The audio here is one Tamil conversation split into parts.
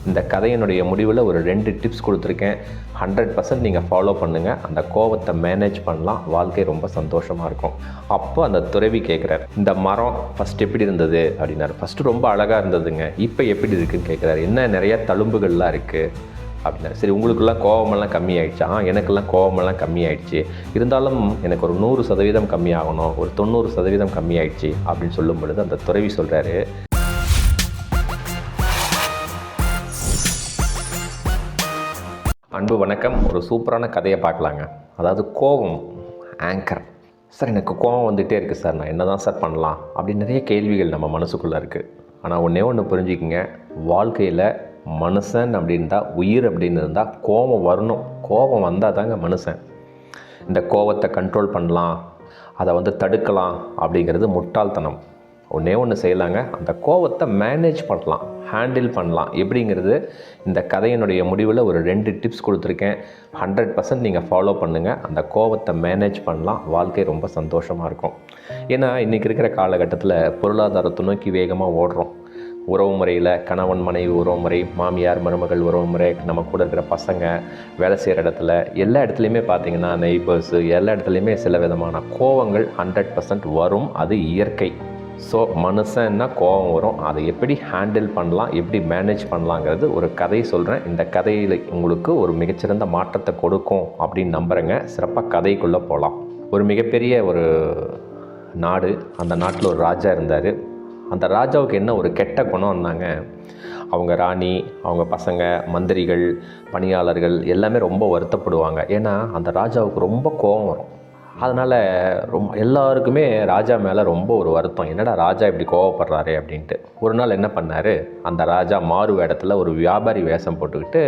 இந்த கதையினுடைய முடிவில் ஒரு 2 டிப்ஸ் கொடுத்துருக்கேன். 100% நீங்கள் ஃபாலோ பண்ணுங்கள். அந்த கோவத்தை மேனேஜ் பண்ணலாம். வாழ்க்கை ரொம்ப சந்தோஷமாக இருக்கும். அப்போ அந்த துறவி கேட்குறாரு, இந்த மரம் ஃபஸ்ட் எப்படி இருந்தது அப்படின்னாரு. ஃபஸ்ட்டு ரொம்ப அழகாக இருந்ததுங்க, இப்போ எப்படி இருக்குதுன்னு கேட்குறாரு. என்ன நிறையா தழும்புகள்லாம் இருக்குது அப்படின்னா. சரி, உங்களுக்கெல்லாம் கோவமெல்லாம் கம்மியாயிடுச்சா? எனக்கெல்லாம் கோவமெல்லாம் கம்மியாயிடுச்சு. இருந்தாலும் எனக்கு ஒரு 100% கம்மியாகணும், ஒரு 90% கம்மியாயிடுச்சு அப்படின்னு சொல்லும் பொழுது அந்த துறவி சொல்கிறாரு, அன்பு வணக்கம். ஒரு சூப்பரான கதையை பார்க்கலாங்க. அதாவது கோவம் ஆங்கர். சார், எனக்கு கோவம் வந்துகிட்டே இருக்குது சார், நான் என்ன தான் சார் பண்ணலாம் அப்படின்னு நிறைய கேள்விகள் நம்ம மனசுக்குள்ளே இருக்குது. ஆனால் ஒன்று புரிஞ்சுக்கிங்க, வாழ்க்கையில் மனுஷன் அப்படின்ட்டா, உயிர் அப்படின்னு இருந்தால் கோபம் வரணும். கோபம் வந்தால் தாங்க மனுஷன். இந்த கோபத்தை கண்ட்ரோல் பண்ணலாம், அதை தடுக்கலாம் அப்படிங்கிறது முட்டாள்தனம். ஒன்று செய்யலாங்க, அந்த கோபத்தை மேனேஜ் பண்ணலாம், ஹேண்டில் பண்ணலாம். எப்படிங்கிறது இந்த கதையினுடைய முடிவில் ஒரு 2 டிப்ஸ் கொடுத்துருக்கேன். 100% நீங்கள் ஃபாலோ பண்ணுங்கள். அந்த கோபத்தை மேனேஜ் பண்ணலாம். வாழ்க்கை ரொம்ப சந்தோஷமாக இருக்கும். ஏன்னா இன்றைக்கி இருக்கிற காலகட்டத்தில் பொருளாதாரத்தை நோக்கி வேகமாக ஓடுறோம். உறவு முறையில் கணவன் மனைவி உறவு முறை, மாமியார் மருமகள் உறவு முறை, நம்ம கூட இருக்கிற பசங்க, வேலை செய்கிற இடத்துல, எல்லா இடத்துலையுமே பார்த்திங்கன்னா நெய்பர்ஸு, எல்லா இடத்துலையுமே சில விதமான கோவங்கள் 100% வரும். அது இயற்கை. ஸோ மனுஷன்னா கோபம் வரும். அதை எப்படி ஹேண்டில் பண்ணலாம், எப்படி மேனேஜ் பண்ணலாங்கிறது ஒரு கதை சொல்கிறேன். இந்த கதையில் உங்களுக்கு ஒரு மிகச்சிறந்த மாற்றத்தை கொடுக்கும் அப்படின்னு நம்புகிறேங்க. சிறப்பாக கதைக்குள்ளே போகலாம். ஒரு மிகப்பெரிய ஒரு நாடு, அந்த நாட்டில் ஒரு ராஜா இருந்தார். அந்த ராஜாவுக்கு என்ன ஒரு கெட்ட குணம்னாங்க, அவங்க ராணி, அவங்க பசங்க, மந்திரிகள், பணியாளர்கள் எல்லாமே ரொம்ப வருத்தப்படுவாங்க. ஏன்னா அந்த ராஜாவுக்கு ரொம்ப கோபம் வரும். அதனால் எல்லாருக்குமே ராஜா மேலே ரொம்ப ஒரு வருத்தம். என்னடா ராஜா இப்படி கோவப்படுறாரு அப்படின்ட்டு. ஒரு நாள் என்ன பண்ணார், அந்த ராஜா மாறு வேடத்தில் ஒரு வியாபாரி வேஷம் போட்டுக்கிட்டு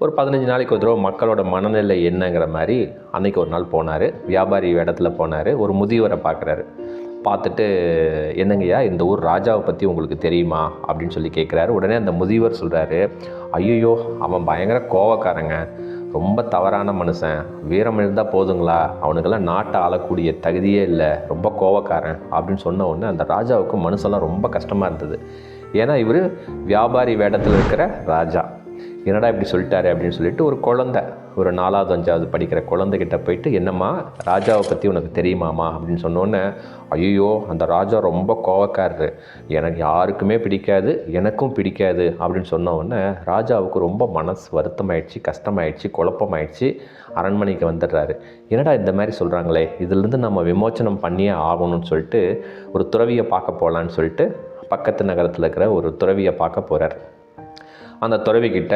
ஒரு 15 நாளைக்கு ஒரு தடவை மக்களோட மனநிலை என்னங்கிற மாதிரி அன்றைக்கி ஒரு நாள் போனார். வியாபாரி வேடத்தில் போனார். ஒரு முதியவரை பார்க்குறாரு. பார்த்துட்டு, என்னங்கய்யா, இந்த ஊர் ராஜாவை பற்றி உங்களுக்கு தெரியுமா அப்படின்னு சொல்லி கேட்குறாரு. உடனே அந்த முதியவர் சொல்கிறாரு, ஐயோ, அவன் பயங்கர கோவக்காரங்க, ரொம்ப தவறான மனுஷன், வீரம் இருந்தால் போதுங்களா, அவனுக்கெல்லாம் நாட்டை ஆளக்கூடிய தகுதியே இல்லை, ரொம்ப கோவக்காரன் அப்படின்னு சொன்ன உடனே அந்த ராஜாவுக்கு மனுஷெல்லாம் ரொம்ப கஷ்டமாக இருந்தது. ஏன்னா இவர் வியாபாரி வேடத்தில் இருக்கிற ராஜா, என்னடா இப்படி சொல்லிட்டாரு அப்படின்னு சொல்லிட்டு ஒரு குழந்தை, ஒரு 4வது 5வது படிக்கிற குழந்தைகிட்ட போயிட்டு, என்னம்மா ராஜாவை பற்றி உனக்கு தெரியுமாம்மா அப்படின்னு சொன்னோன்னே, ஐயோ, அந்த ராஜா ரொம்ப கோவக்காரரு, எனக்கு யாருக்குமே பிடிக்காது, எனக்கும் பிடிக்காது அப்படின்னு சொன்ன உடனே ராஜாவுக்கு ரொம்ப மனசு வருத்தமாயிடுச்சு, கஷ்டமாயிடுச்சு, குழப்பமாயிடுச்சு. அரண்மனைக்கு வந்துடுறாரு. என்னடா இந்த மாதிரி சொல்கிறாங்களே, இதிலேருந்து நம்ம விமோச்சனம் பண்ணியே ஆகணும்னு சொல்லிட்டு ஒரு துறவியை பார்க்க போகலான்னு சொல்லிட்டு பக்கத்து நகரத்தில் இருக்கிற ஒரு துறவியை பார்க்க போகிறார். அந்த துறவிக்கிட்ட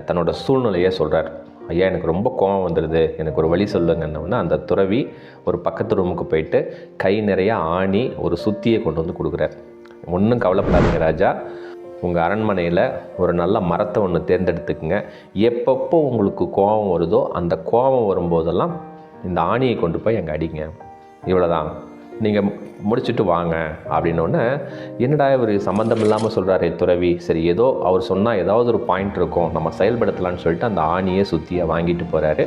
தன்னோட சூழ்நிலையை சொல்கிறார். ஐயா, எனக்கு ரொம்ப கோபம் வந்துடுது, எனக்கு ஒரு வழி சொல்லுங்கன்னு. அந்த துறவி ஒரு பக்கத்து ரூமுக்கு போயிட்டு கை நிறைய ஆணி ஒரு சுத்தியை கொண்டு வந்து கொடுக்குறார். ஒன்றும் கவலைப்படாதீங்க ராஜா, உங்கள் அரண்மனையில் ஒரு நல்ல மரத்தை ஒன்று தேர்ந்தெடுத்துக்குங்க. எப்பப்போ உங்களுக்கு கோபம் வருதோ அந்த கோபம் வரும்போதெல்லாம் இந்த ஆணியை கொண்டு போய் அங்கே அடிங்க, இவ்வளோதான், நீங்கள் முடிச்சுட்டு வாங்க அப்படின்னோடனே, என்னடா இவர் சம்மந்தம் இல்லாமல் சொல்கிறாரே துறவி, சரி ஏதோ அவர் சொன்னால் ஏதாவது ஒரு பாயிண்ட் இருக்கும், நம்ம செயல்படுத்தலான்னு சொல்லிட்டு அந்த ஆணியை சுற்றியை வாங்கிட்டு போகிறாரு.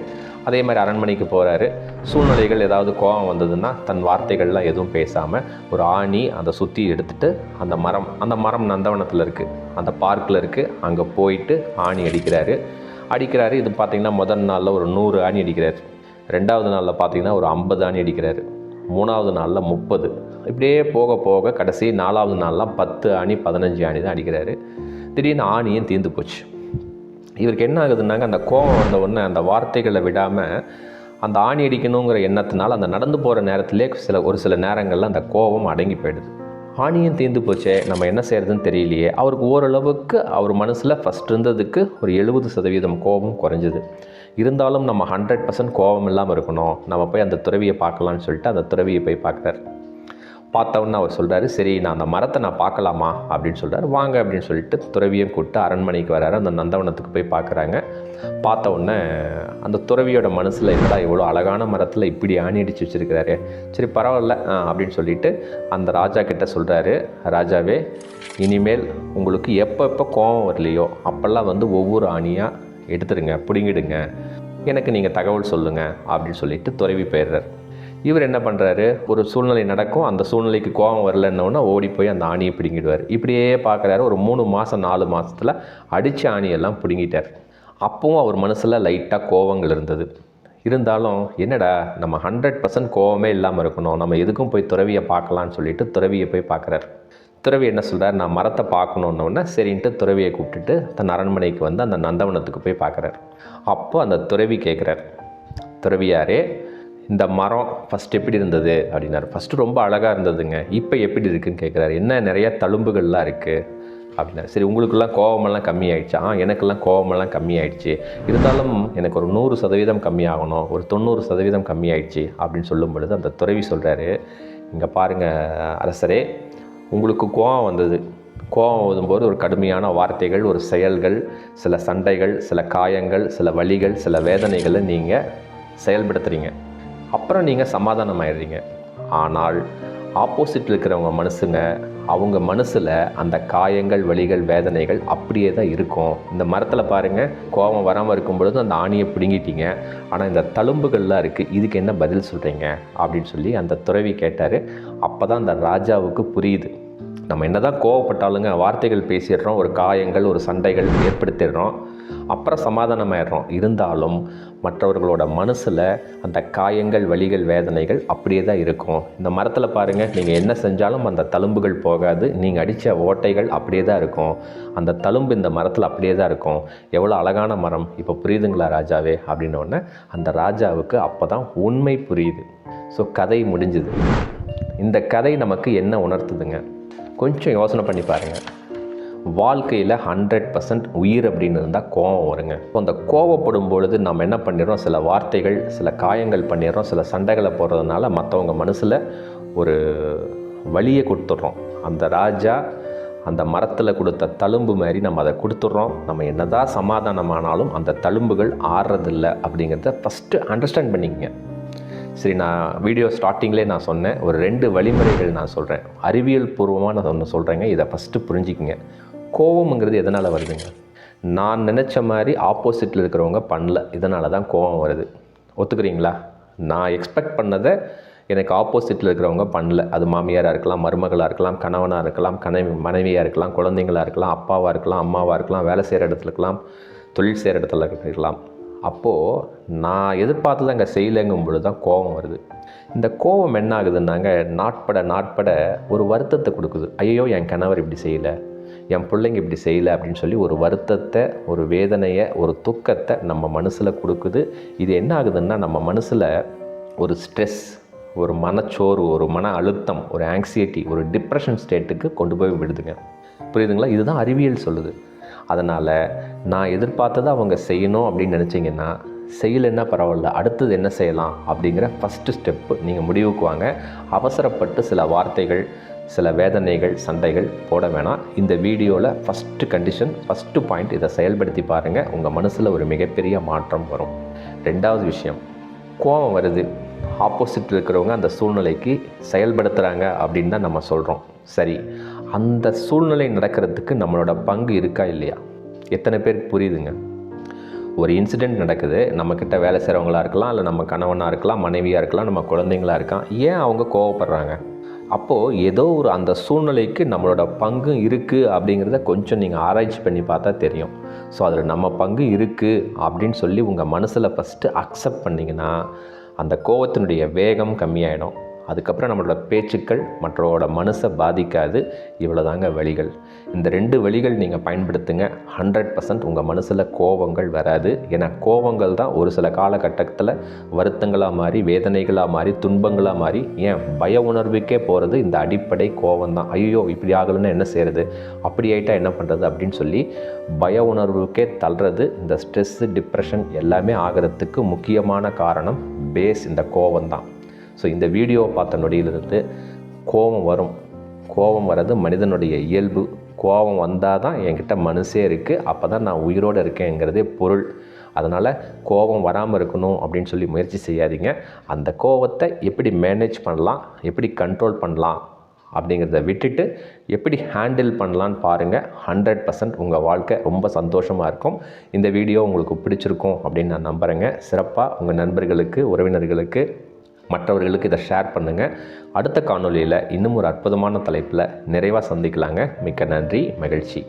அதே மாதிரி அரண்மனைக்கு போகிறாரு. சூழ்நிலைகள் ஏதாவது கோபம் வந்ததுன்னா தன் வார்த்தைகள்லாம் எதுவும் பேசாமல் ஒரு ஆணி அந்த சுற்றி எடுத்துகிட்டு அந்த மரம் நந்தவனத்தில் இருக்குது, அந்த பார்க்கில் இருக்குது, அங்கே போயிட்டு ஆணி அடிக்கிறாரு. இது பார்த்திங்கன்னா முதல் நாளில் ஒரு 100 ஆணி அடிக்கிறார். 2வது நாளில் பார்த்திங்கன்னா ஒரு 50 ஆணி அடிக்கிறாரு. 3வது நாளில் 30. இப்படியே போக போக கடைசி 4வது நாளில் 10 ஆணி 15 ஆணி தான் அடிக்கிறாரு. திடீர்னு ஆணியும் தீர்ந்து போச்சு. இவருக்கு என்ன ஆகுதுன்னாங்க, அந்த கோபம் வந்த உடனே அந்த வார்த்தைகளை விடாமல் அந்த ஆணி அடிக்கணுங்கிற எண்ணத்தினால அந்த நடந்து போகிற நேரத்திலே ஒரு சில நேரங்களில் அந்த கோபம் அடங்கி போயிடுது. ஆணியும் தீர்ந்து போச்சே, நம்ம என்ன செய்கிறதுன்னு தெரியலையே. அவருக்கு ஓரளவுக்கு அவர் மனசில் ஃபஸ்ட் இருந்ததுக்கு ஒரு 70% கோபம் குறைஞ்சிது. இருந்தாலும் நம்ம 100% கோபம் இல்லாமல் இருக்கணும், நம்ம போய் அந்த துறவியை பார்க்கலான்னு சொல்லிட்டு அந்த துறவியை போய் பார்க்குறாரு. பார்த்தவொன்னே அவர் சொல்கிறாரு, சரி நான் அந்த மரத்தை நான் பார்க்கலாமா அப்படின்னு சொல்கிறார். வாங்க அப்படின்னு சொல்லிட்டு துறவியும் கூப்பிட்டு அரண்மனைக்கு வராரு. அந்த நந்தவனத்துக்கு போய் பார்க்குறாங்க. பார்த்த உடனே அந்த துறவியோட மனசில், என்னடா இவ்வளோ அழகான மரத்தில் இப்படி ஆணி அடித்து வச்சுருக்கிறாரு, சரி பரவாயில்ல அப்படின்னு சொல்லிட்டு அந்த ராஜா கிட்ட சொல்கிறாரு, ராஜாவே, இனிமேல் உங்களுக்கு எப்போ கோபம் வரலையோ அப்போல்லாம் ஒவ்வொரு ஆணியாக எடுத்துடுங்க, பிடுங்கிடுங்க, எனக்கு நீங்கள் தகவல் சொல்லுங்கள் அப்படின்னு சொல்லிட்டு துறவி போயிடுறார். இவர் என்ன பண்ணுறாரு, ஒரு சூழ்நிலை நடக்கும், அந்த சூழ்நிலைக்கு கோபம் வரலன்னொன்னே ஓடி போய் அந்த ஆணியை பிடுங்கிடுவார். இப்படியே பார்க்குறாரு. ஒரு 3 மாதம் 4 மாதத்தில் அடித்த ஆணியெல்லாம் பிடுங்கிட்டார். அப்பவும் அவர் மனசில் லைட்டாக கோபங்கள் இருந்தது. இருந்தாலும் என்னடா நம்ம 100% கோபமே இல்லாமல் இருக்கணும், நம்ம எதுக்கும் போய் துறவியை பார்க்கலான்னு சொல்லிட்டு துறவியை போய் பார்க்குறாரு. துறவி என்ன சொல்கிறார், நான் மரத்தை பார்க்கணுன்னொன்னே சரின்ட்டு துறவியை கூப்பிட்டுட்டு தன் அரண்மனைக்கு வந்து அந்த நந்தவனத்துக்கு போய் பார்க்குறாரு. அப்போ அந்த துறவி கேட்குறார், துறவியாரே இந்த மரம் ஃபஸ்ட் எப்படி இருந்தது அப்படின்னாரு. ஃபஸ்ட்டு ரொம்ப அழகாக இருந்ததுங்க, இப்போ எப்படி இருக்குதுன்னு கேட்குறாரு. என்ன நிறைய தழும்புகள்லாம் இருக்குது அப்படின்னாரு. சரி உங்களுக்கெல்லாம் கோபமெல்லாம் கம்மியாயிடுச்சா? எனக்கெல்லாம் கோபமெல்லாம் கம்மியாயிடுச்சு, இருந்தாலும் எனக்கு ஒரு 100% கம்மியாகணும், ஒரு 90% கம்மியாயிடுச்சு அப்படின்னு சொல்லும் பொழுது அந்த துறவி சொல்கிறாரு, இங்கே பாருங்கள் அரசரே, உங்களுக்கு கோபம் வந்தது. கோபம் வரும்போது ஒரு கடுமையான வார்த்தைகள், ஒரு செயல்கள், சில சண்டைகள், சில காயங்கள், சில வலிகள், சில வேதனைகளை நீங்கள் செயல்படுத்துகிறீங்க. அப்புறம் நீங்கள் சமாதானம் ஆயிடுறீங்க. ஆனால் ஆப்போசிட்டில் இருக்கிறவங்க மனசுங்க, அவங்க மனசில் அந்த காயங்கள், வலிகள், வேதனைகள் அப்படியே தான் இருக்கும். இந்த மரத்தில் பாருங்கள், கோபம் வராமல் இருக்கும் பொழுது அந்த ஆணியை பிடுங்கிட்டீங்க, ஆனால் இந்த தழும்புகள்லாம் இருக்குது, இதுக்கு என்ன பதில் சொல்கிறீங்க அப்படின்னு சொல்லி அந்த துறவி கேட்டார். அப்போ தான் அந்த ராஜாவுக்கு புரியுது, நம்ம என்ன தான் கோவப்பட்டாலுங்க வார்த்தைகள் பேசிடுறோம், ஒரு காயங்கள், ஒரு சண்டைகள் ஏற்படுத்திடுறோம், அப்புறம் சமாதானமாயிடுறோம். இருந்தாலும் மற்றவர்களோட மனசில் அந்த காயங்கள், வலிகள், வேதனைகள் அப்படியே தான் இருக்கும். இந்த மரத்தில் பாருங்கள், நீங்கள் என்ன செஞ்சாலும் அந்த தழும்புகள் போகாது, நீங்கள் அடித்த ஓட்டைகள் அப்படியே தான் இருக்கும், அந்த தழும்பு இந்த மரத்தில் அப்படியே தான் இருக்கும். எவ்வளோ அழகான மரம், இப்போ புரியுதுங்களா ராஜாவே அப்படின்னோடனே அந்த ராஜாவுக்கு அப்போ தான் உண்மை புரியுது. ஸோ கதை முடிஞ்சுது. இந்த கதை நமக்கு என்ன உணர்த்துதுங்க, கொஞ்சம் யோசனை பண்ணி பாருங்கள். வாழ்க்கையில் 100% உயிர் அப்படின்னு இருந்தால் கோபம் வருங்க. இப்போ அந்த கோபப்படும் பொழுது நம்ம என்ன பண்ணிடுறோம், சில வார்த்தைகள், சில காயங்கள் பண்ணிடுறோம், சில சண்டைகளை போடுறதுனால மற்றவங்க மனசில் ஒரு வலியை கொடுத்துட்றோம். அந்த ராஜா அந்த மரத்தில் கொடுத்த தழும்பு மாதிரி நம்ம அதை கொடுத்துட்றோம். நம்ம என்னதான் சமாதானமானாலும் அந்த தழும்புகள் ஆறுறதில்லை அப்படிங்கிறத ஃபஸ்ட்டு அண்டர்ஸ்டாண்ட் பண்ணிக்கங்க. சரி, நான் வீடியோ ஸ்டார்டிங்லேயே நான் சொன்னேன், ஒரு 2 வழிமுறைகள் நான் சொல்கிறேன், அறிவியல் பூர்வமாக நான் ஒன்று சொல்கிறேங்க, இதை ஃபஸ்ட்டு புரிஞ்சிக்கங்க. கோபம்ங்கிறது எதனால் வருதுங்க, நான் நினச்ச மாதிரி ஆப்போசிட்டில் இருக்கிறவங்க பண்ணல, இதனால தான் கோபம் வருது. ஒத்துக்கிறீங்களா? நான் எக்ஸ்பெக்ட் பண்ணதை எனக்கு ஆப்போசிட்டில் இருக்கிறவங்க பண்ணல. அது மாமியாராக இருக்கலாம், மருமகளாக இருக்கலாம், கணவனாக இருக்கலாம், மனைவியாக இருக்கலாம், குழந்தைங்களாக இருக்கலாம், அப்பாவாக இருக்கலாம், அம்மாவாக இருக்கலாம், வேலை செய்கிற இடத்துல இருக்கலாம், தொழில் செய்கிற இடத்துல இருக்கலாம். அப்போது நான் எதிர்பார்த்தது அங்கே செய்யலைங்கும் பொழுது தான் கோபம் வருது. இந்த கோபம் என்ன ஆகுதுன்னாங்க, நாட்பட ஒரு வருத்தத்தை கொடுக்குது. ஐயோ என் கணவர் இப்படி செய்யலை, என் பிள்ளைங்க இப்படி செய்யலை அப்படின்னு சொல்லி ஒரு வருத்தத்தை, ஒரு வேதனையை, ஒரு துக்கத்தை நம்ம மனசில் கொடுக்குது. இது என்ன ஆகுதுன்னா நம்ம மனசில் ஒரு ஸ்ட்ரெஸ், ஒரு மனச்சோர்வு, ஒரு மன அழுத்தம், ஒரு ஆங்ஸைட்டி, ஒரு டிப்ரெஷன் ஸ்டேட்டுக்கு கொண்டு போய் விடுதுங்க. புரியுதுங்களா? இதுதான் அறிவியல் சொல்லுது. அதனால் நான் எதிர்பார்த்ததை அவங்க செய்யணும் அப்படின்னு நினச்சிங்கன்னா, செய்யலைன்னா பரவாயில்ல, அடுத்தது என்ன செய்யலாம் அப்படிங்கிற ஃபஸ்ட்டு ஸ்டெப்பு நீங்கள் முடிவுக்கு வாங்க. அவசரப்பட்டு சில வார்த்தைகள், சில வேதனைகள், சண்டைகள் போட வேணாம். இந்த வீடியோவில் ஃபஸ்ட்டு கண்டிஷன், ஃபஸ்ட்டு பாயிண்ட், இதை செயல்படுத்தி பாருங்கள், உங்கள் மனசில் ஒரு மிகப்பெரிய மாற்றம் வரும். 2வது விஷயம், கோபம் வருது, ஆப்போசிட்டில் இருக்கிறவங்க அந்த சூழ்நிலைக்கு செயல்படுத்துகிறாங்க அப்படின்னு தான் நம்ம சொல்கிறோம். சரி, அந்த சூழ்நிலை நடக்கிறதுக்கு நம்மளோட பங்கு இருக்கா இல்லையா? எத்தனை பேருக்கு புரியுதுங்க? ஒரு இன்சிடெண்ட் நடக்குது, நம்மக்கிட்ட வேலை செய்கிறவங்களாக இருக்கலாம், இல்லை நம்ம கணவனாக இருக்கலாம், மனைவியாக இருக்கலாம், நம்ம குழந்தைங்களாக இருக்கலாம். ஏன் அவங்க கோவப்படுறாங்க? அப்போது ஏதோ ஒரு அந்த சூழ்நிலைக்கு நம்மளோட பங்கு இருக்குது அப்படிங்கிறத கொஞ்சம் நீங்கள் ஆராய்ச்சி பண்ணி பார்த்தா தெரியும். ஸோ அதில் நம்ம பங்கு இருக்குது அப்படின்னு சொல்லி உங்கள் மனசில் ஃபஸ்ட்டு அக்செப்ட் பண்ணிங்கன்னா அந்த கோபத்தினுடைய வேகம் கம்மியாயிடும். அதுக்கப்புறம் நம்மளோட பேச்சுக்கள் மற்றவரோட மனசை பாதிக்காது. இவ்வளோதாங்க வழிகள். இந்த 2 வழிகள் நீங்கள் பயன்படுத்துங்க, 100% உங்கள் மனசில் கோபங்கள் வராது. ஏன்னா கோபங்கள் தான் ஒரு சில காலகட்டத்தில் வருத்தங்களாக மாறி, வேதனைகளாக மாறி, துன்பங்களாக மாறி, ஏன் பய உணர்வுக்கே போகிறது இந்த அடிப்படை கோபம் தான். ஐயோ இப்படி ஆகலைன்னா என்ன செய்கிறது, அப்படி ஆகிட்டா என்ன பண்ணுறது அப்படின்னு சொல்லி பய உணர்வுக்கே தள்ளுறது. இந்த ஸ்ட்ரெஸ்ஸு, டிப்ரெஷன் எல்லாமே ஆகிறதுக்கு முக்கியமான காரணம், பேஸ் இந்த கோபம் தான். ஸோ இந்த வீடியோவை பார்த்த நொடியிலிருந்து கோபம் வரும். கோபம் வர்றது மனிதனுடைய இயல்பு. கோபம் வந்தால் தான் என்கிட்ட மனசே இருக்குது, அப்போ தான் நான் உயிரோடு இருக்கேங்கிறதே பொருள். அதனால் கோபம் வராமல் இருக்கணும் அப்படின்னு சொல்லி முயற்சி செய்யாதீங்க. அந்த கோபத்தை எப்படி மேனேஜ் பண்ணலாம், எப்படி கண்ட்ரோல் பண்ணலாம் அப்படிங்கிறத விட்டுட்டு எப்படி ஹேண்டில் பண்ணலான்னு பாருங்கள். 100% உங்கள் வாழ்க்கை ரொம்ப சந்தோஷமாக இருக்கும். இந்த வீடியோ உங்களுக்கு பிடிச்சிருக்கும் அப்படின்னு நான் நம்புகிறேங்க. சிறப்பாக உங்கள் நண்பர்களுக்கு, உறவினர்களுக்கு மற்றவர்களுக்கு இதை ஷேர் பண்ணுங்கள். அடுத்த காணொலியில் இன்னும் ஒரு அற்புதமான தலைப்பில் நிறைவாக சந்திக்கலாங்க. மிக்க நன்றி, மகிழ்ச்சி.